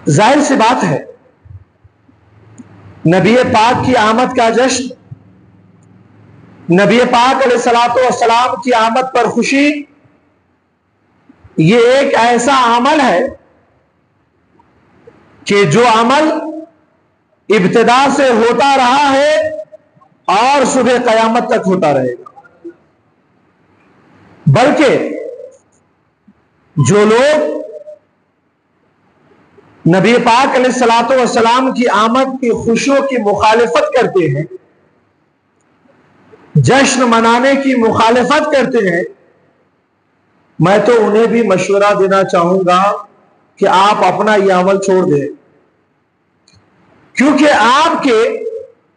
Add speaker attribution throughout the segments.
Speaker 1: ظاہر سی بات ہے نبی پاک کی آمد کا جشن، نبی پاک علیہ الصلوۃ والسلام کی آمد پر خوشی، یہ ایک ایسا عمل ہے کہ جو عمل ابتدا سے ہوتا رہا ہے اور صبح قیامت تک ہوتا رہے گا۔ بلکہ جو لوگ نبی پاک علیہ الصلوۃ والسلام کی آمد کی خوشیوں کی مخالفت کرتے ہیں، جشن منانے کی مخالفت کرتے ہیں، میں تو انہیں بھی مشورہ دینا چاہوں گا کہ آپ اپنا یہ عمل چھوڑ دیں، کیونکہ آپ کے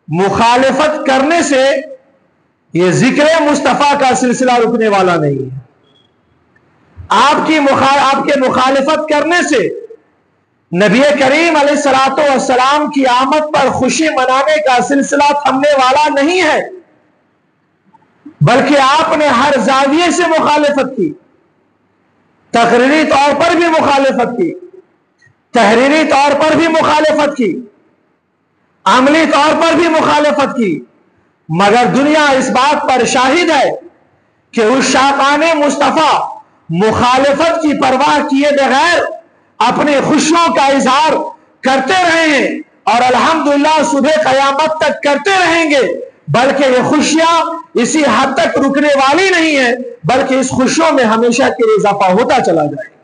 Speaker 1: مخالفت کرنے سے یہ ذکر مصطفیٰ کا سلسلہ رکنے والا نہیں ہے۔ آپ کے مخالفت کرنے سے نبی کریم علیہ الصلوۃ والسلام کی آمد پر خوشی منانے کا سلسلہ تھمنے والا نہیں ہے، بلکہ آپ نے ہر زاویے سے مخالفت کی، تقریری طور پر بھی مخالفت کی، تحریری طور پر بھی مخالفت کی، عملی طور پر بھی مخالفت کی، مگر دنیا اس بات پر شاہد ہے کہ عشاقان مصطفیٰ مخالفت کی پرواہ کیے بغیر اپنی خوشیوں کا اظہار کرتے رہے ہیں اور الحمدللہ صبح قیامت تک کرتے رہیں گے، بلکہ یہ خوشیاں اسی حد تک رکنے والی نہیں ہیں، بلکہ اس خوشیوں میں ہمیشہ کے لیے اضافہ ہوتا چلا جائے گا۔